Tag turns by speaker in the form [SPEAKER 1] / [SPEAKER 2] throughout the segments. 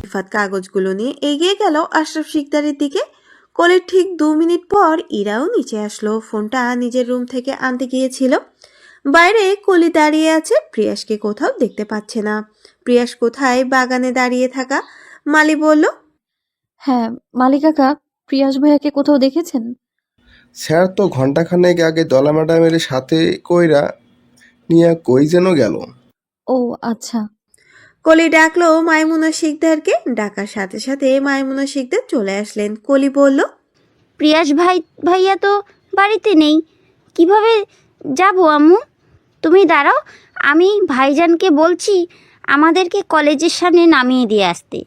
[SPEAKER 1] রিফাত কাগজগুলো নিয়ে এগিয়ে গেল আশরাফ শিকদারের দিকে। কলের ঠিক 2 মিনিট পর ইরাও নিচে আসলো। ফোনটা নিজের রুম থেকে আনতে গিয়েছিল। বাইরে কলি দাঁড়িয়ে আছে, প্রিয়াসকে কোথাও দেখতে পাচ্ছে না। প্রিয়াস কোথায়? বাগানে দাঁড়িয়ে থাকা। মালি বলল,
[SPEAKER 2] হ্যাঁ মালিক কাকা, প্রিয়াস ভাইয়াকে কোথাও দেখেছেন?
[SPEAKER 3] স্যার তো ঘন্টাখানেক আগে দলা ম্যাডামের সাথে কইরা নিয়া কই যেন গেল।
[SPEAKER 2] ও আচ্ছা।
[SPEAKER 1] কলি ডাকলো মাইমুনা শিকদারকে। ডাকার সাথে সাথে মাইমুনা শিকদার চলে আসলেন। কলি বলল,
[SPEAKER 4] প্রিয়াস ভাইয়া তো বাড়িতে নেই, কিভাবে যাব আম্মু? তুমি দাঁড়াও, আমি ভাইজানকে বলছি আমাদেরকে কলেজের সামনে নামিয়ে দিয়ে আসতে।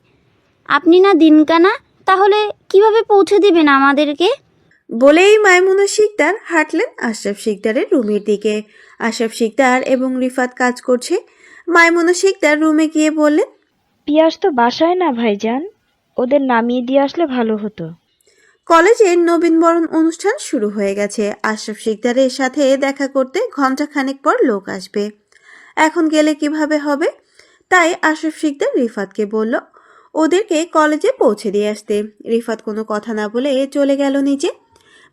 [SPEAKER 4] আপনি না দিনকানা, তাহলে কিভাবে পৌঁছে দিবেন আমাদেরকে?
[SPEAKER 1] বলেই মাইমুনা শিকদার হাঁটলেন আশরাফ শিকদারের রুমের দিকে। আশরাফ শিকদার এবং রিফাত কাজ করছে। মাইমুনা শিকদার রুমে গিয়ে বললেন,
[SPEAKER 5] পিয়াস তো বাসায় না ভাইজান, ওদের নামিয়ে দিয়ে আসলে ভালো হতো।
[SPEAKER 1] কলেজের নবীনবরণ অনুষ্ঠান শুরু হয়ে গেছে। আশরাফ শিকদারের সাথে দেখা করতে ঘন্টাখানেক পর লোক আসবে। এখন গেলে কিভাবে হবে? তাই আশরাফ শিকদার রিফাতকে বলল ওদেরকে কলেজে পৌঁছে দিয়ে আসতে। রিফাত কোনো কথা না বলে চলে গেল নিচে।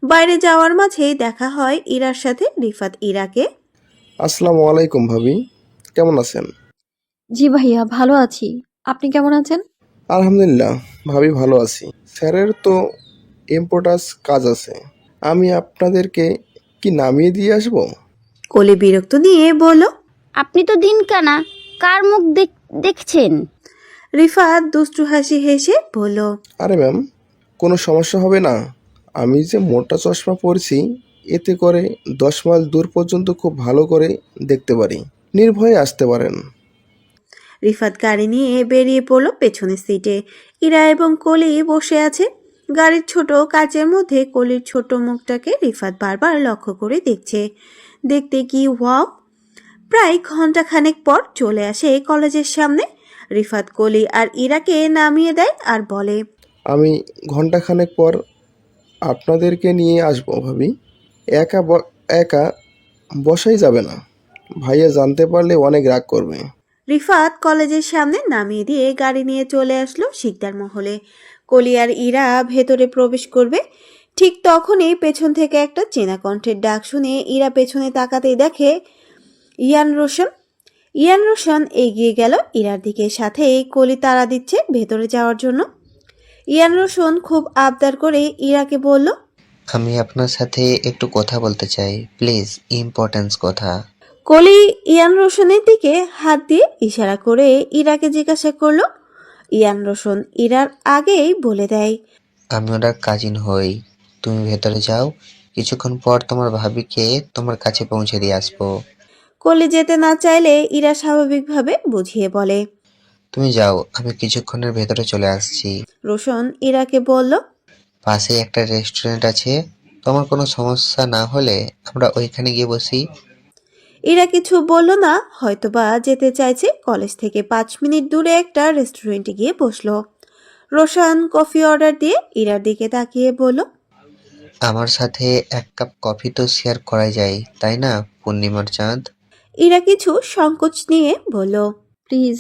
[SPEAKER 1] বাইরে যাওয়ার মাঝেই দেখা হয় ইরার সাথে। রিফাত ইরাকে,
[SPEAKER 3] আসসালামু আলাইকুম ভাবি, কেমন আছেন?
[SPEAKER 2] জি ভাইয়া, ভালো আছি। আপনি কেমন আছেন?
[SPEAKER 3] আলহামদুলিল্লাহ ভাবি, ভালো আছি। স্যারের তো ইম্পর্টেন্স কাজ আছে, আমি আপনাদেরকে কি নামিয়ে দিয়ে আসবো?
[SPEAKER 1] কলি বিরক্ত নিয়ে বলল।
[SPEAKER 4] আপনি তো দিনকানা, কার মুখ দেখছেন?
[SPEAKER 1] রিফাত দুষ্টু হাসি হেসে বলল,
[SPEAKER 3] আরে ম্যাম, কোনো সমস্যা হবে না। আমি যে মোটা চশমা পরছি, এতে করে 10 মাইল দূর পর্যন্ত খুব ভালো করে দেখতে পারি। নির্ভয়ে আসতে পারেন।
[SPEAKER 1] রিফাত গাড়ি নিয়ে বেরিয়ে পড়ল পেছনের সিটে। ইরা এবং কলি বসে আছে। গাড়ির ছোট কাচের মধ্যে কলির ছোট মুখটাকে রিফাত বারবার লক্ষ্য করে দেখছে। দেখতে কি ওয়াও! প্রায় ঘন্টাখানেক পর চলে আসে কলেজের সামনে। রিফাত কলি আর ইরাকে নামিয়ে দেয় আর বলে,
[SPEAKER 3] আমি ঘন্টাখানেক পর আপনাদেরকে নিয়ে আসবো ভাবি। একা বসাই যাবে না, ভাইয়া জানতে পারলে অনেক রাগ করবে।
[SPEAKER 1] রিফাত কলেজের সামনে নামিয়ে দিয়ে গাড়ি নিয়ে চলে আসলো শিকদার মহলে। কলি আর ইরা ভেতরে প্রবেশ করবে। ঠিক তখনই পেছন থেকে একটা চেনা কণ্ঠের ডাক শুনে ইরা পেছনে তাকাতেই দেখে ইয়ান রোশন। ইয়ান রোশন এগিয়ে গেল ইরার দিকে, সাথে কলি তাড়া দিচ্ছে ভেতরে যাওয়ার জন্য। ইয়ান রোশন খুব আবদার করে ইরাকে বলল,
[SPEAKER 6] আমি আপনার সাথে একটু কথা বলতে চাই, প্লিজ, ইম্পর্টেন্স কথা।
[SPEAKER 1] কলি ইয়ান রোশনের দিকে হাত দিয়ে ইশারা করে ইরাকে জিজ্ঞাসা করলো। ইয়ান রোশন ইরার আগেই বলে দেয়,
[SPEAKER 6] আমি ওনার কাজিন হই। তুমি ভেতরে যাও, কিছুক্ষণ পর তোমার ভাবিকে তোমার কাছে পৌঁছে দিয়ে আসবো।
[SPEAKER 1] কলি যেতে না চাইলে ইরা স্বাভাবিকভাবে বুঝিয়ে বলে।
[SPEAKER 6] তুমি যাও, আমি কিছুক্ষণের ভেতরে চলে আসছি।
[SPEAKER 1] রোশন ইরাকে বলল,
[SPEAKER 6] পাশেই একটা রেস্টুরেন্ট আছে, তোমার কোনো সমস্যা না হলে আমরা ওইখানে গিয়ে বসি।
[SPEAKER 1] ইরা কিছু বলল না, হয়তোবা যেতে চাইছে। কলেজ থেকে 5 মিনিট দূরে একটা রেস্টুরেন্টে গিয়ে বসলো। রোশন কফি অর্ডার দিয়ে ইরার দিকে তাকিয়ে বলল,
[SPEAKER 6] আমার সাথে 1 কাপ কফি তো শেয়ার করা যায়, তাই না পূর্ণিমার চাঁদ?
[SPEAKER 1] ইরা কিছু সংকোচ নিয়ে বলল,
[SPEAKER 2] প্লিজ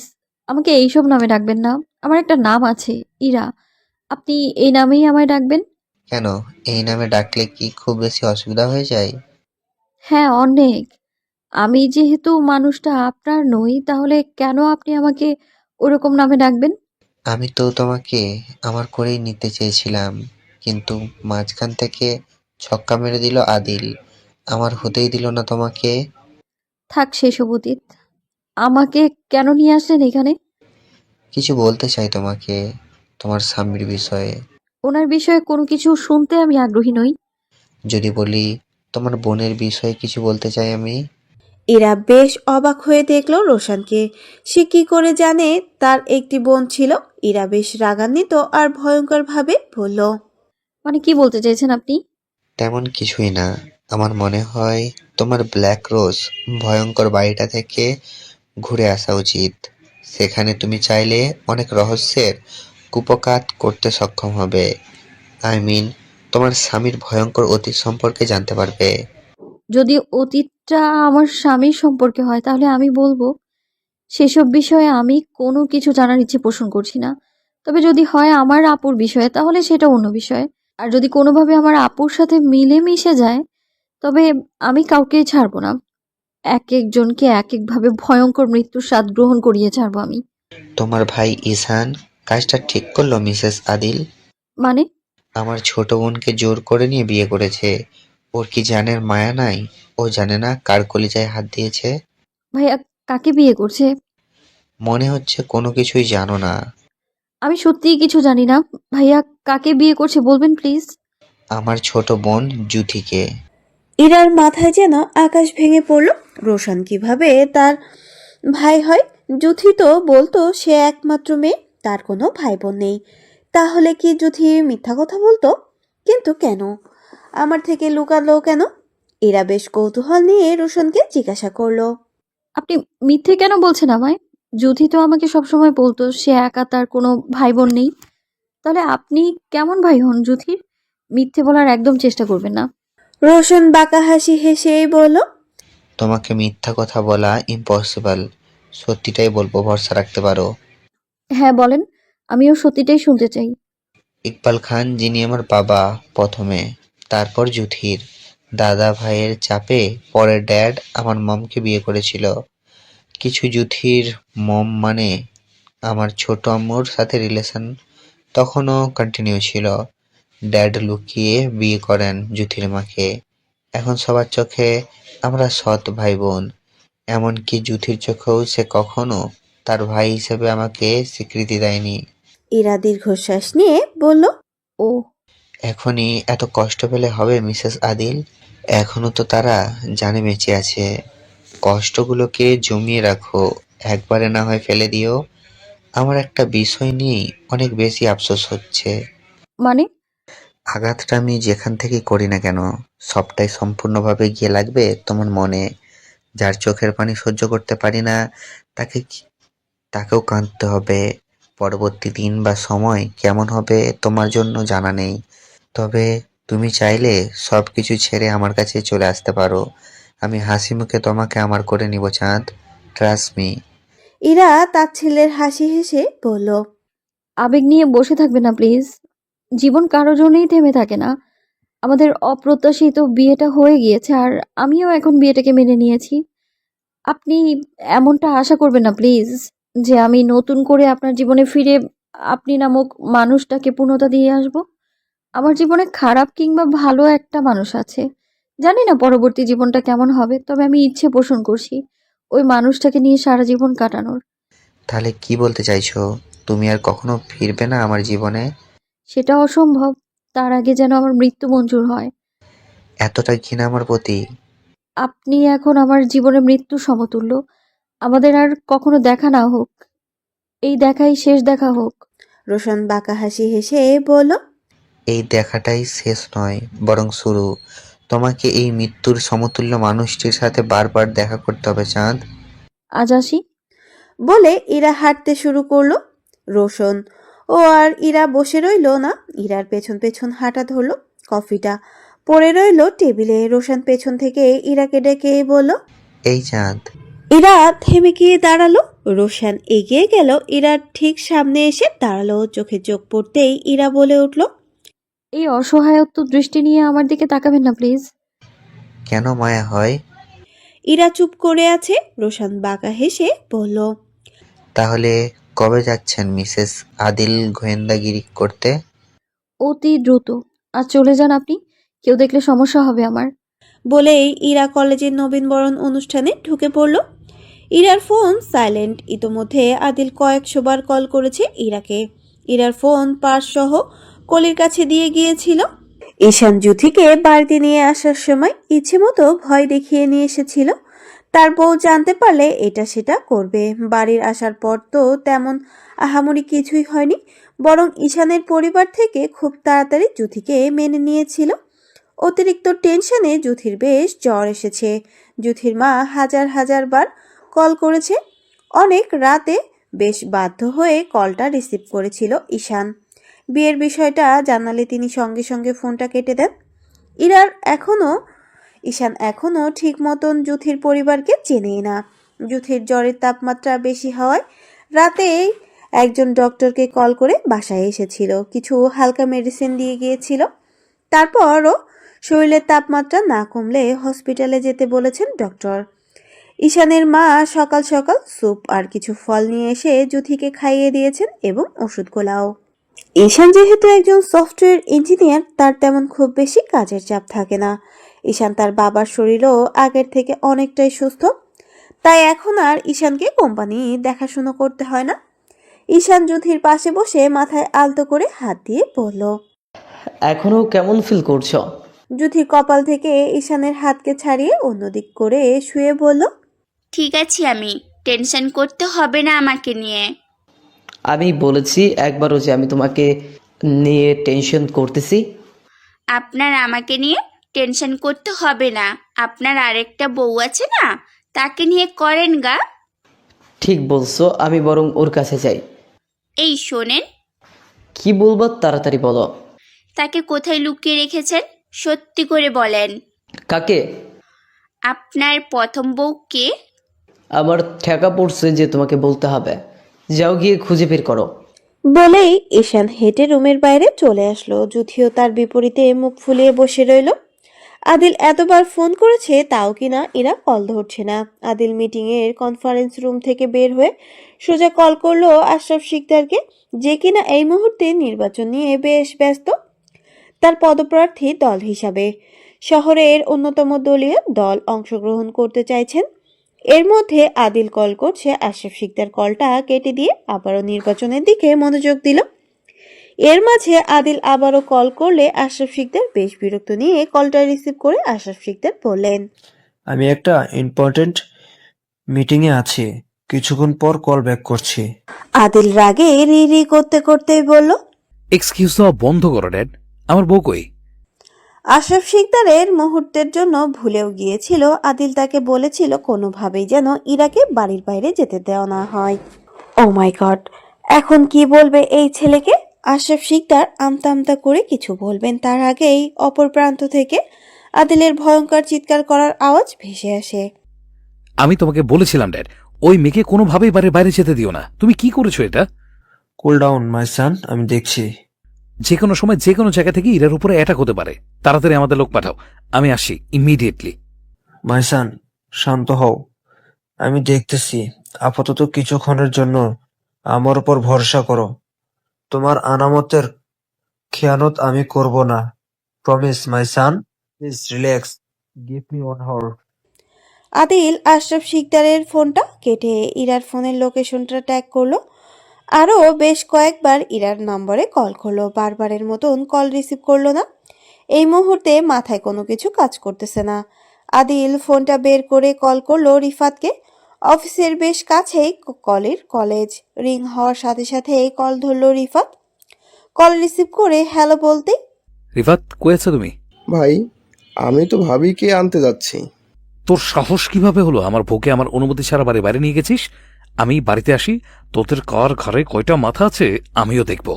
[SPEAKER 2] আমাকে এইসব নামে ডাকবেন না। আমার একটা নাম আছে, ইরা। আপনি এই নামেই আমায় ডাকবেন।
[SPEAKER 6] কেন, এই নামে ডাকলে কি খুব বেশি অসুবিধা হয়ে যায়?
[SPEAKER 2] হ্যাঁ অনেক। আমি যেহেতু মানুষটা আপনার নই, তাহলে কেন আপনি আমাকে ওরকম নামে ডাকবেন?
[SPEAKER 6] আমি তো তোমাকে আমার করেই নিতে চেয়েছিলাম, কিন্তু মাঝখান থেকে ছক্কা মেরে দিল আদিল, আমার হতেই দিল না তোমাকে।
[SPEAKER 2] থাক সেসব অতীত। আমাকে কেন নিয়ে আসলেন এখানে?
[SPEAKER 6] কিছু বলতে চাই তোমাকে, তোমার স্বামীর বিষয়ে।
[SPEAKER 2] ওনার বিষয়ে কোনো কিছু শুনতে আমি আগ্রহী নই।
[SPEAKER 6] যদি বলি তোমার বোনের বিষয়ে কিছু বলতে চাই আমি।
[SPEAKER 1] ইরা বেশ অবাক হয়ে দেখল রোশনকে। সে কি করে জানে তার একটি বোন ছিল? ইরা বেশ রাগান্বিত আর ভয়ঙ্কর ভাবে বলল,
[SPEAKER 2] মানে কি বলতে চাইছেন আপনি?
[SPEAKER 6] তেমন কিছুই না, আমার মনে হয় তোমার ব্ল্যাক রোজ ভয়ঙ্কর বাড়িটা থেকে ঘুরে আসা উচিত। সেখানে তুমি চাইলে অনেক রহস্যের কুপকাত করতে সক্ষম হবে। আই মিন, তোমার স্বামীর ভয়ঙ্কর অতীত সম্পর্কে জানতে পারবে।
[SPEAKER 2] যদি অতীতটা আমার স্বামীর সম্পর্কে হয়, তাহলে আমি বলবো। সেসব বিষয়ে আমি কোনো কিছু জানার ইচ্ছে পোষণ করছি না। তবে যদি হয় আমার আপুর বিষয়ে তাহলে সেটা অন্য বিষয়। আর যদি কোনোভাবে আমার আপুর সাথে মিলে মিশে যায় তবে আমি কাউকেই ছাড়বো না। একেকজনকে একেকভাবে ভয়ঙ্কর মৃত্যুর স্বাদ গ্রহণ করিয়ে ছাড়বো আমি।
[SPEAKER 6] তোমার ভাই ঈশান কাজটা ঠিক করলো মিসেস আদিল।
[SPEAKER 2] মানে?
[SPEAKER 6] আমার ছোট বোনকে জোর করে নিয়ে বিয়ে করেছে। ওর কি জানের মায়া নাই? ও জানে না কার কলিজায় হাত দিয়েছে?
[SPEAKER 2] ভাইয়া কাকে বিয়ে করছে?
[SPEAKER 6] মনে হচ্ছে কোনো কিছুই জানো না।
[SPEAKER 2] আমি সত্যিই কিছু জানি না। ভাইয়া কাকে বিয়ে করছে বলবেন প্লিজ?
[SPEAKER 6] আমার ছোট বোন জুথিকে।
[SPEAKER 1] ইরার মাথায় যেন আকাশ ভেঙে পড়ল। রোশন কিভাবে তার ভাই হয়? জুথি তো বলতো সে একমাত্র মেয়ে, তার কোনো ভাই বোন নেই। তাহলে কি জুথি মিথ্যা কথা বলতো? কিন্তু কেন? আমার থেকে লুকালো কেন? ইরা বেশ কৌতূহল নিয়ে রোশনকে জিজ্ঞাসা করলো।
[SPEAKER 2] আপনি মিথ্যে কেন বলছেন আমায়? যুথি তো আমাকে সবসময় বলতো সে একা, তার কোনো ভাই বোন নেই। তাহলে আপনি কেমন ভাই হন যুথির? মিথ্যে বলার একদম চেষ্টা করবেন না।
[SPEAKER 1] রোশন বাঁকা হাসি হেসেই বলল,
[SPEAKER 6] তোমাকে মিথ্যা কথা বলা ইম্পসিবল। সত্যিটাই বলবো, ভরসা রাখতে পারো।
[SPEAKER 2] হ্যাঁ বলেন, আমিও সত্যিটাই শুনতে চাই।
[SPEAKER 6] ইকবাল খান যিনি আমার বাবা প্রথমে, তারপর জুথির দাদা ভাইয়ের চাপে পরে ড্যাড আমার মমকে বিয়ে করেছিল। কিছু জুথির মম মানে আমার ছোট আম্মুর সাথে রিলেশন তখনও কন্টিনিউ ছিল। ড্যাড লুকিয়ে বিয়ে করেন জুথির মাকে। এখন সবার চোখে আমরা সৎ ভাই বোন। এমনকি জুথির চোখেও সে কখনো তার ভাই হিসেবে আমাকে স্বীকৃতি দেয়নি।
[SPEAKER 1] ইরা দীর্ঘশ্বাস নিয়ে বলল,
[SPEAKER 2] ও,
[SPEAKER 6] এখনই এত কষ্ট পেলে হবে মিসেস আদিল? এখনো তো তারা জানে বেঁচে আছে। কষ্টগুলোকে জমিয়ে রাখো, একবারে না হয় ফেলে দিও। আমার একটা বিষয় নিয়েই অনেক বেশি আফসোস হচ্ছে।
[SPEAKER 2] মানে?
[SPEAKER 6] আঘাতটা আমি যেখান থেকেই করি না কেন, সবটাই সম্পূর্ণভাবে গিয়ে লাগবে তোমার মনে। যার চোখের পানি সহ্য করতে পারি না তাকেও কাঁদতে হবে। পরবর্তী দিন বা সময় কেমন হবে তোমার জন্য জানা নেই। তবে তুমি চাইলে সবকিছু ছেড়ে আমার কাছে চলে আসতে পারো। আমি হাসি মুখে তোমাকে আমার করে নিব চাঁদ। Trust me.
[SPEAKER 1] ইরা তার ছেলের হাসি হেসে বলল,
[SPEAKER 2] আবেগ নিয়ে বসে থাকবে না প্লিজ। জীবন কারো জন্যই থেমে থাকে না। আমাদের অপ্রত্যাশিত বিয়েটা হয়ে গিয়েছে আর আমিও এখন বিয়েটাকে মেনে নিয়েছি। আপনি এমনটা আশা করবেন না প্লিজ, যে আমি নতুন করে আপনার জীবনে ফিরে আপনি নামক মানুষটাকে পূর্ণতা দিয়ে আসব। আমার জীবনে খারাপ কিংবা ভালো একটা মানুষ আছে। জানি না পরবর্তী জীবনটা কেমন হবে, তবে আমি ইচ্ছে পোষণ করছি ওই মানুষটাকে নিয়ে সারা জীবন কাটানোর।
[SPEAKER 6] তাহলে কি বলতে চাইছো? তুমি আর কখনো ফিরবে না আমার জীবনে?
[SPEAKER 2] সেটা অসম্ভব। তার আগে যেন আমার মৃত্যু মঞ্জুর হয়।
[SPEAKER 6] এতটা ঘৃণা আমার প্রতি?
[SPEAKER 2] আপনি এখন আমার জীবনে মৃত্যু সমতুল্য। আমাদের আর কখনো দেখা না হোক, এই দেখাই শেষ দেখা হোক।
[SPEAKER 1] রোশন বাঁকা হাসি হেসে বলল,
[SPEAKER 6] এই দেখাটাই শেষ নয়, বরং শুরু। তোমাকে এই মৃত্যুর সমতুল্য মানুষটির সাথে বারবার দেখা করতে হবে চাঁদ।
[SPEAKER 2] আজ আসি।
[SPEAKER 1] বলে ইরা হাঁটতে শুরু করলো। রোশন ও আর ইরা বসে রইল না, ইরার পেছন পেছন হাঁটা ধরলো। কফিটা পড়ে রইল টেবিলে। রোশন পেছন থেকে ইরাকে ডেকে বলল,
[SPEAKER 6] এই চাঁদ।
[SPEAKER 1] ইরা থেমে গিয়ে দাঁড়ালো। রোশন এগিয়ে গেল, ইরার ঠিক সামনে এসে দাঁড়ালো। চোখে চোখ পড়তেই ইরা বলে উঠল,
[SPEAKER 2] এই অসহায়ত্ব দৃষ্টি নিয়ে আমার দিকে তাকাবেন না প্লিজ।
[SPEAKER 6] কেন মায়া হয়?
[SPEAKER 1] ইরা চুপ করে আছে। রোশন বাঁকা হেসে বলল,
[SPEAKER 6] তাহলে কবে যাচ্ছেন মিসেস আদিল গোয়েন্দাগিরি করতে?
[SPEAKER 2] অতি দ্রুত। আর চলে যান আপনি, কেউ দেখলে সমস্যা হবে আমার।
[SPEAKER 1] বলেই ইরা কলেজের নবীনবরণ অনুষ্ঠানে ঢুকে পড়ল। ইরার ফোন সাইলেন্ট। ইতোমধ্যে আদিল কয়েকশো বার কল করেছে ইরাকে। ইরার ফোন পার্স সহ কলির কাছে দিয়ে গিয়েছিল। ঈশান জুথিকে বাড়িতে নিয়ে আসার সময় ইচ্ছে মতো ভয় দেখিয়ে নিয়ে এসেছিল। তার বউ জানতে পারলে এটা সেটা করবে। বাড়ির আসার পর তো তেমন আহামরি কিছুই হয়নি, বরং ঈশানের পরিবার থেকে খুব তাড়াতাড়ি জুথিকে মেনে নিয়েছিল। অতিরিক্ত টেনশনে জুথির বেশ জ্বর এসেছে। জুথির মা হাজার হাজার বার কল করেছে। অনেক রাতে বেশ বাধ্য হয়ে কলটা রিসিভ করেছিল ঈশান। বিয়ের বিষয়টা জানালে তিনি সঙ্গে সঙ্গে ফোনটা কেটে দেন। ঈশান এখনও ঠিক মতন জুথির পরিবারকে চেনেই না। জুথির জ্বরের তাপমাত্রা বেশি হওয়ায় রাতেই একজন ডক্টরকে কল করে বাসায় এসেছিল, কিছু হালকা মেডিসিন দিয়ে গিয়েছিল। তারপরও শরীরের তাপমাত্রা না কমলে হসপিটালে যেতে বলেছেন ডক্টর। ঈশানের মা সকাল সকাল স্যুপ আর কিছু ফল নিয়ে এসে জুথিকে খাইয়ে দিয়েছেন এবং ওষুধগুলাও। ঈশান যেহেতু একজন সফটওয়্যার ইঞ্জিনিয়ার, তার তেমন খুব বেশি কাজের চাপ থাকে না। ঈশান তার বাবার শরীরও আগের থেকে অনেকটাই সুস্থ, তাই এখন আর ঈশানকে কোম্পানি দেখাশোনা করতে হয় না। ঈশান জুথির পাশে বসে মাথায় আলতো করে হাত দিয়ে বলল।
[SPEAKER 7] এখনো কেমন ফিল করছো?
[SPEAKER 1] জুথি কপাল থেকে ঈশানের হাতকে ছাড়িয়ে অন্যদিক করে শুয়ে বলল।
[SPEAKER 8] ঠিক আছি আমি, টেনশন করতে হবে না আমাকে নিয়ে।
[SPEAKER 7] আমি বলেছি একবারও যে আমি তোমাকে নিয়ে টেনশন করতেছি?
[SPEAKER 8] আপনার আমাকে নিয়ে টেনশন করতে হবে না, আপনার আরেকটা বউ আছে না, তাকে নিয়ে করেন গা।
[SPEAKER 7] ঠিক বলছো, আমি বরং ওর কাছে যাই।
[SPEAKER 8] এই শোনেন,
[SPEAKER 7] কি বলবো তাড়াতাড়ি বলো।
[SPEAKER 8] তাকে কোথায় লুকিয়ে রেখেছেন সত্যি করে বলেন।
[SPEAKER 7] কাকে?
[SPEAKER 8] আপনার প্রথম বউকে।
[SPEAKER 7] আমার ঠেকা পড়ছে যে তোমাকে বলতে হবে। যাও গিয়ে খুঁজে বের করো।
[SPEAKER 1] বলেই ঈশান হেঁটে রুমের বাইরে চলে আসলো। জুথিও তার বিপরীতে মুখ ফুলিয়ে বসে রইল। আদিল এতবার ফোন করেছে তাও কিনা এরা কল ধরছে না। আদিল মিটিং এর কনফারেন্স রুম থেকে বের হয়ে সোজা কল করলো আশরাফ শিকদারকে, যে কিনা এই মুহূর্তে নির্বাচন নিয়ে বেশ ব্যস্ত তার পদপ্রার্থী দল হিসাবে। শহরের অন্যতম দলীয় দল অংশগ্রহণ করতে চাইছেন। এর মধ্যে আদিল কল করছে, আশরাফ শিকদার কলটা কেটে দিয়ে আবারও নির্বাচনের দিকে মনোযোগ দিল। এর মাঝে আদিল আবারও কল করলে আশরাফ শিকদার বেশ বিরক্ত নিয়ে কলটা রিসিভ করে আশরাফ শিকদার বললেন।
[SPEAKER 9] আমি একটা ইম্পর্টেন্ট মিটিংয়ে আছি, কিছুক্ষণ পর কল ব্যাক করছি।
[SPEAKER 1] আদিল রাগে রি রি করতে করতেই বলল।
[SPEAKER 10] এক্সকিউজ দেওয়া বন্ধ করো ড্যাড, আমার বউ কই?
[SPEAKER 1] আশরাফ শিকদারের মুহূর্তের জন্য ভুলেও গিয়েছিল আদিল তাকে বলেছিল কোনোভাবেই যেন ইরাকে বাড়ির বাইরে যেতে দেওয়া না হয়। ও মাই গড, এখন কি বলবে এই ছেলেকে? আশরাফ শিকদার আমতা আমতা করে কিছু বলবেন তার আগেই অপর প্রান্ত থেকে আদিলের ভয়ঙ্কর চিৎকার করার আওয়াজ ভেসে আসে।
[SPEAKER 10] আমি তোমাকে বলেছিলাম ড্যাড, ওই মেয়েকে কোনোভাবেই বাড়ির বাইরে যেতে দিও না। তুমি কি করেছো এটা?
[SPEAKER 9] কুল ডাউন মাই সান, আমি দেখছি।
[SPEAKER 10] যে কোনো সময় যে কোনো জায়গা থেকে ইরার উপরে অ্যাটাক হতে পারে। তাড়াতাড়ি আমাদের লোক পাঠাও, আমি আসি ইমিডিয়েটলি।
[SPEAKER 9] মাই সান, শান্ত হও, আমি দেখতেছি। আপাতত কিছুক্ষণের জন্য আমার উপর ভরসা করো। তোমার আনামতের খেয়ানত আমি করব না। Promise my son, please relax, give me 1 hour।
[SPEAKER 1] Adil Ashraf শিকদারের ফোনটা কেটে ইরার ফোনের লোকেশনটা ট্যাগ করলো। আরও বেশ কয়েকবার ইরার নম্বরে কল করলো, বারবারের মতন কল রিসিভ করলো না। এই মুহূর্তে মাথায় কোনো কিছু কাজ করতেছে না। আদিল ফোনটা বের করে কল করলো রিফাতকে। অফিসের বেশ কাছেই কলেজ। রিং হওয়ার সাথে সাথে কল ধরলো রিফাত। কল রিসিভ করে হ্যালো বলতেই।
[SPEAKER 10] রিফাত, কই আছো তুমি?
[SPEAKER 3] ভাই, আমি তো ভাবিকে আনতে যাচ্ছি।
[SPEAKER 10] তোর সাহস কিভাবে হলো আমার বউকে আমার অনুমতি ছাড়া বাড়ি বাইরে নিয়ে গেছিস? আমি বাড়িতে আসি, তোদের কার ঘরে কয়টা মাথা আছে আমিও দেখব।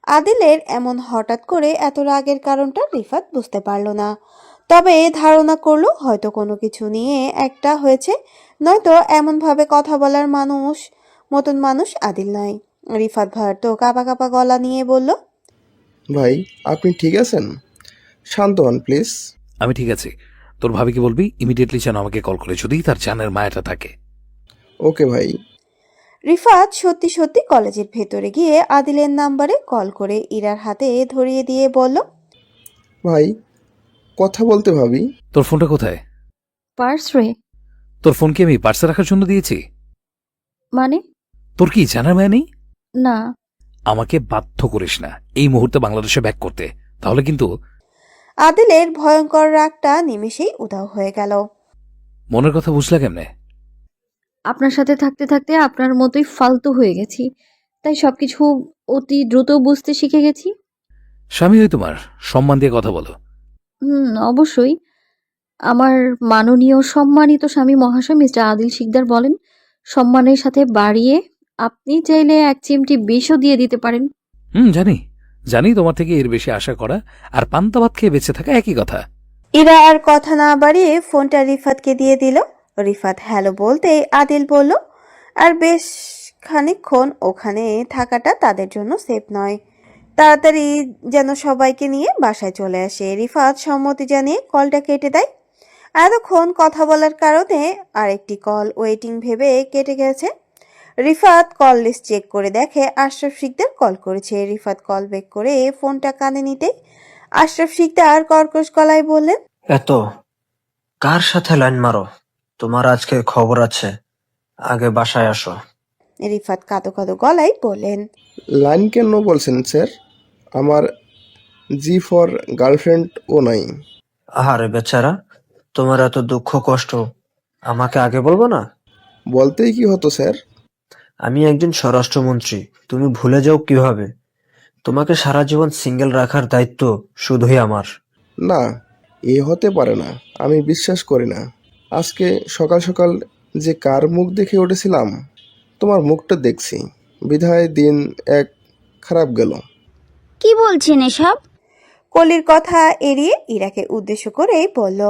[SPEAKER 1] আদিলের এমন হঠাৎ করে এত রাগের কারণটা রিফাত বুঝতে পারল না, তবে ধারণা করলো হয়তো কোনো কিছু নিয়ে একটা হয়েছে, নয়তো এমনভাবে কথা বলার মতন মানুষ আদিল নয়। রিফাত ভাইয়ের তো কাঁপা কাঁপা গলা নিয়ে বলল।
[SPEAKER 3] ভাই, আপনি ঠিক আছেন? শান্ত হন প্লিজ।
[SPEAKER 10] আমি ঠিক আছি। তোর ভাবিকে বলবি ইমিডিয়েটলি যেন আমাকে কল করে, যদি তার জানের মায়াটা থাকে।
[SPEAKER 3] ওকে ভাই।
[SPEAKER 1] রিফাত সত্যি সত্যি কলেজের ভেতরে গিয়ে আদিলের নাম্বারে কল করে ইরার হাতে ধরিয়ে দিয়ে বলল।
[SPEAKER 3] ভাই, কথা বলতে ভাবি।
[SPEAKER 10] তোর ফোনটা কোথায়?
[SPEAKER 2] পার্স রে।
[SPEAKER 10] তোর ফোন কি আমি পার্সে রাখার জন্য দিয়েছি?
[SPEAKER 2] মানে?
[SPEAKER 10] তোর কি জানার মায়া নেই?
[SPEAKER 2] না।
[SPEAKER 10] আমাকে বাধ্য করিস না এই মুহূর্তে বাংলাদেশে ব্যাক করতে, তাহলে কিন্তু।
[SPEAKER 1] আদিলের ভয়ঙ্কর রাগটা নিমেষেই উধাও হয়ে গেল।
[SPEAKER 10] মনের কথা বুঝলা কেমনে?
[SPEAKER 2] আপনার সাথে থাকতে থাকতে আপনার মতোই ফালতু হয়ে গেছি, তাই সবকিছু অতি দ্রুত বুঝতে শিখে গেছি।
[SPEAKER 10] স্বামী হই তোমার, সম্মান দিয়ে কথা বলো।
[SPEAKER 2] অবশ্যই। আমার মাননীয় সম্মানিত স্বামী মহাশয় মিস্টার আদিল শিকদার বলেন, সম্মানের সাথে বাড়িয়ে আপনি চাইলে এক চিমটি বিষও দিয়ে দিতে পারেন।
[SPEAKER 10] জানি জানি, তোমার থেকে এর বেশি আশা করা আর পান্তা ভাত খেয়ে বেঁচে থাকা একই কথা।
[SPEAKER 1] ইরা আর কথা না বাড়িয়ে ফোনটা রিফাতকে দিয়ে দিল। রিফাত হ্যালো বলতেই আদিল বলল, আর বেশ খানিকক্ষণ ওখানে থাকাটা তাদের জন্য সেফ নয়। তাড়াতাড়ি যেন সবাইকে নিয়ে বাসায় চলে আসে। রিফাত সম্মতি জানিয়ে কলটা কেটে দেয়। এতক্ষণ কথা বলার কারণে আরেকটি কল ওয়েটিং ভেবে কেটে গেছে। রিফাত কল লিস্ট চেক করে দেখে আশরাফ শিকদার কল করেছে। রিফাত কল ব্যাক করে ফোনটা কানে নিতেই আশরাফ শিকদার কর্কশ গলায় বললেন,
[SPEAKER 9] এত কার সাথে লাইন মারো? তোমার আজকে খবর আছে, আগে বাসায় আসো।
[SPEAKER 1] রিফাত কাঁদো কাঁদো গলায় বললেন,
[SPEAKER 3] লাইন কেন বলছেন স্যার? আমার জি ফর গার্লফ্রেন্ডও নাই।
[SPEAKER 9] আহারে বেচারা, তোমার এত দুঃখ কষ্ট আমাকে আগে বলবো না?
[SPEAKER 3] বলতেই কি হতো স্যার?
[SPEAKER 9] আমি একজন স্বরাষ্ট্রমন্ত্রী, তুমি ভুলে যাও কিভাবে? তোমাকে সারা জীবন সিঙ্গেল রাখার দায়িত্ব শুধুই আমার।
[SPEAKER 3] না, এ হতে পারে না, আমি বিশ্বাস করি না। আজকে সকাল সকাল যে কার মুখ দেখে উঠেছিলাম, তোমার মুখটা দেখছি, বিধায় দিন এক খারাপ গেল।
[SPEAKER 4] কি বলছেন এসব?
[SPEAKER 1] কলির কথা এড়িয়ে ইরাকে উদ্দেশ্য করেই বলল,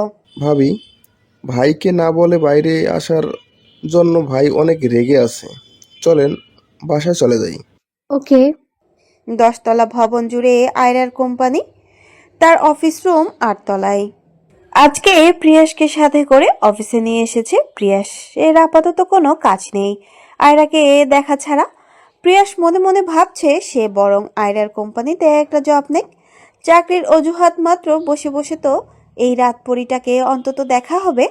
[SPEAKER 3] ভাবি, ভাইকে না বলে বাইরে আসার জন্য ভাই অনেক রেগে আছে। চলেন বাসায় চলে যাই।
[SPEAKER 2] ওকে।
[SPEAKER 1] 10 তলা ভবন জুড়ে আয়রার কোম্পানি, তার অফিস রুম 8 তলায়। আজকে প্রিয়াসকে সাথে করে অফিসে নিয়ে এসেছে। প্রিয়াসের আপাতত কোনো কাজ নেই আয়রাকে দেখা ছাড়া। প্রিয়াস মনে মনে ভাবছে সে বরং আয়রার কোম্পানিতে একটা জব নেক। চাকরির অজুহাত মাত্র বসে বসে তো এই রাত পরিটাকে অন্তত দেখা হবে।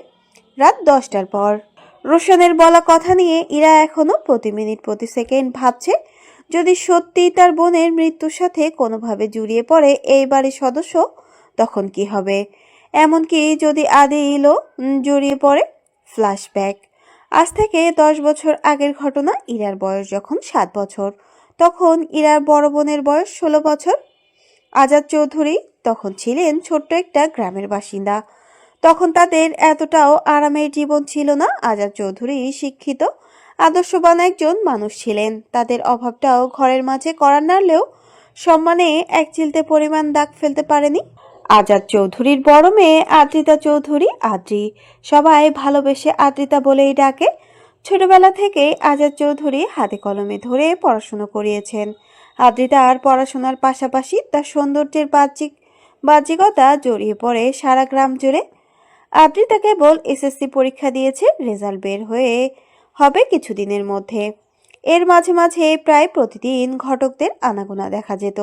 [SPEAKER 1] রাত 10টার পর রোশনের বলা কথা নিয়ে ইরা এখনো প্রতি মিনিট প্রতি সেকেন্ড ভাবছে, যদি সত্যিই তার বোনের মৃত্যুর সাথে কোনোভাবে জড়িয়ে পড়ে এই বাড়ির সদস্য, তখন কি হবে। এমনকি যদি আদিলও জড়িয়ে পড়ে। ফ্ল্যাশব্যাক, আজ থেকে 10 বছর আগের ঘটনা। ইরার বয়স যখন 7 বছর, তখন ইরার বড় বোনের বয়স 16 বছর। আজাদ চৌধুরী তখন ছিলেন ছোট্ট একটা গ্রামের বাসিন্দা। তখন তাদের এতটাও আরামের জীবন ছিল না। আজাদ চৌধুরী শিক্ষিত, আদর্শবান একজন মানুষ ছিলেন। তাদের অভাবটাও ঘরের মাঝে করার নাড়লেও সম্মানে এক চিলতে পরিমাণ দাগ ফেলতে পারেনি। আজাদ চৌধুরীর বড় মেয়ে আদ্রিতা চৌধুরী, আদ্রি, সবাই ভালোবেসে আদ্রিতা বলেই ডাকে। ছোটবেলা থেকে আজাদ চৌধুরী হাতে কলমে ধরে পড়াশুনো করিয়েছেন। আদ্রিতার পড়াশোনার পাশাপাশি তার সৌন্দর্যের বাহ্যিকতা জড়িয়ে পড়ে সারা গ্রাম জুড়ে। আদ্রিতা কেবল এসএসসি পরীক্ষা দিয়েছে, রেজাল্ট বের হয়ে হবে কিছুদিনের মধ্যে। এর মাঝে মাঝে প্রায় প্রতিদিন ঘটকদের আনাগোনা দেখা যেত।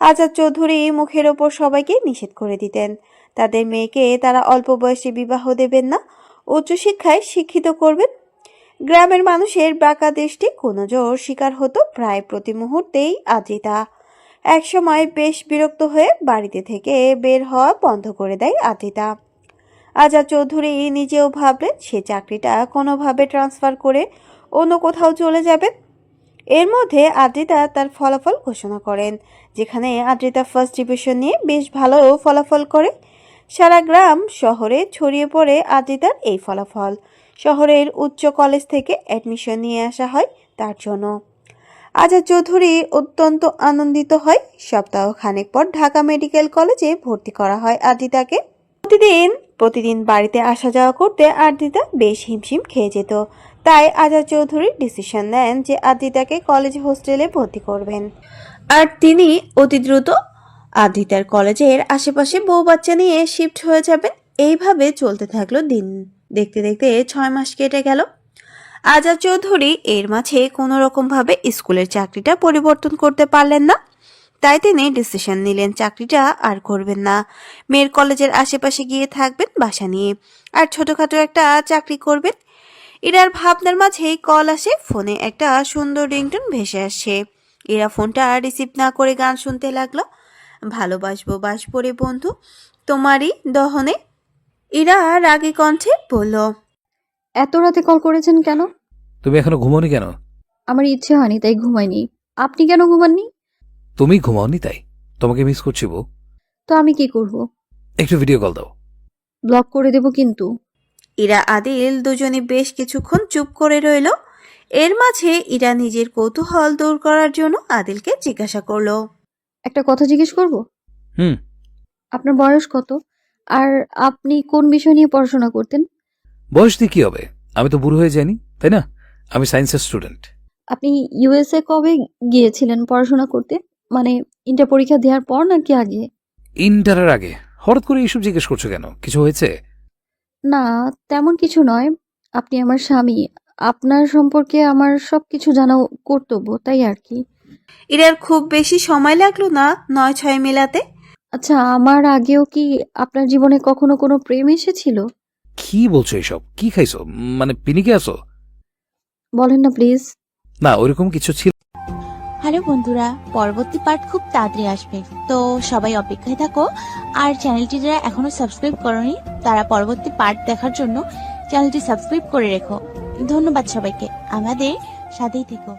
[SPEAKER 1] আজাদ চৌধুরী মুখের ওপর সবাইকে নিষেধ করে দিতেন। তাদের মেয়েকে তারা অল্প বয়সে বিবাহ দেবেন না, উচ্চশিক্ষায় শিক্ষিত করবেন। গ্রামের মানুষের বাঁকা দৃষ্টি কুনজর শিকার হতো প্রায় প্রতি মুহূর্তেই আদ্রিতা। একসময় বেশ বিরক্ত হয়ে বাড়িতে থেকে বের হওয়া বন্ধ করে দেয় আদ্রিতা। আজাদ চৌধুরী নিজেও ভাবলেন সে চাকরিটা কোনোভাবে ট্রান্সফার করে অন্য কোথাও চলে যাবেন। এর মধ্যে আদ্রিতা তার ফলাফল ঘোষণা করেন, যেখানে আদ্রিতা ফার্স্ট ডিভিশন নিয়ে বেশ ভালো ফলাফল করে। সারা গ্রাম শহরে ছড়িয়ে পড়ে আদ্রিতার এই ফলাফল। শহরের উচ্চ কলেজ থেকে অ্যাডমিশন নিয়ে আসা হয় তার জন্য। আজাদ চৌধুরী অত্যন্ত আনন্দিত হয়। সপ্তাহ খানেক পর ঢাকা মেডিকেল কলেজে ভর্তি করা হয় আদ্রিতাকে। প্রতিদিন বাড়িতে আসা যাওয়া করতে আদ্রিতা বেশ হিমশিম খেয়ে যেত। তাই আজাদ চৌধুরী ডিসিশন নেন যে আদ্রিতাকে কলেজ হোস্টেলে ভর্তি করবেন, আর তিনি অতি দ্রুত আদ্রিতার কলেজের আশেপাশে বউ বাচ্চা নিয়ে শিফট হয়ে যাবেন। এইভাবে চলতে থাকলো দিন। দেখতে দেখতে 6 মাস কেটে গেল। আজাদ চৌধুরী এর মাঝে কোনো রকমভাবে স্কুলের চাকরিটা পরিবর্তন করতে পারলেন না। তাই তিনি ডিসিশন নিলেন চাকরিটা আর করবেন না। মেয়ের কলেজের আশেপাশে গিয়ে থাকবেন বাসা নিয়ে, আর ছোটখাটো একটা চাকরি করবেন। ইরার ভাবনার মাঝেই কল আসে। ফোনে একটা সুন্দর রিংটোন ভেসে আসছে। ইরা ফোনটা রিসিভ না করে গান শুনতে লাগলো, ভালোবাসবো বাসবো রে বন্ধু তোমারই দহনে। ইরা রাগী কণ্ঠে বলল,
[SPEAKER 2] এত রাতে কল করেছেন কেন?
[SPEAKER 10] তুমি এখনো ঘুমাওনি কেন?
[SPEAKER 2] আমার ইচ্ছে হয়নি তাই ঘুমাইনি। আপনি কেন ঘুমাননি?
[SPEAKER 10] তুমি ঘুমাওনি তাই। তোমাকে মিস করছি বউ।
[SPEAKER 2] তো আমি কি করব?
[SPEAKER 10] একটু ভিডিও কল দাও।
[SPEAKER 2] ব্লক করে দেব কিন্তু।
[SPEAKER 1] ইরা আদিল দুজনে বেশ কিছুক্ষণ চুপ করে রইল। এর মাঝে ইরা নিজের কৌতূহল দূর করার জন্য আদিলকে জিজ্ঞাসা করলো,
[SPEAKER 2] একটা কথা জিজ্ঞেস করব?
[SPEAKER 10] হুম।
[SPEAKER 2] আপনার বয়স কত? আর আপনি কোন বিষয় নিয়ে পড়াশোনা করতেন?
[SPEAKER 10] বয়স দিয়ে কি হবে? আমি তো বুড়ো হয়ে যাইনি, তাই না? আমি সায়েন্সের স্টুডেন্ট।
[SPEAKER 2] আপনি ইউএসএ কবে গিয়েছিলেন পড়াশোনা করতে? মানে ইন্টার পরীক্ষা দেওয়ার পর নাকি আগে?
[SPEAKER 10] ইন্টারের আগে। হঠাৎ করে এইসব জিজ্ঞেস করছো কেন? কিছু হয়েছে?
[SPEAKER 2] না, তেমন কিছু নয়। আপনি আমার স্বামী। আপনার সম্পর্কে আমার সবকিছু জানা কর্তব্য, তাই আর কি।
[SPEAKER 1] ইরার খুব বেশি সময় লাগলো না ৯-৬ মেলাতে।
[SPEAKER 2] আচ্ছা, আমার আগেও কি আপনার জীবনে কখনো কোনো প্রেম এসেছিল?
[SPEAKER 10] কি বলছো এসব? কি খাইছো? মানে পিনিকে আছো?
[SPEAKER 2] বলেন না প্লিজ।
[SPEAKER 10] না, ওইরকম কিছু ছিল।
[SPEAKER 11] হ্যালো বন্ধুরা, পরবর্তী পার্ট খুব তাড়াতাড়ি আসবে, তো সবাই অপেক্ষায় থাকো। আর চ্যানেলটি যারা এখনো সাবস্ক্রাইব করনি তারা পরবর্তী পার্ট দেখার জন্য চ্যানেলটি সাবস্ক্রাইব করে রেখো। ধন্যবাদ সবাইকে, আমাদের সাথেই থেকো।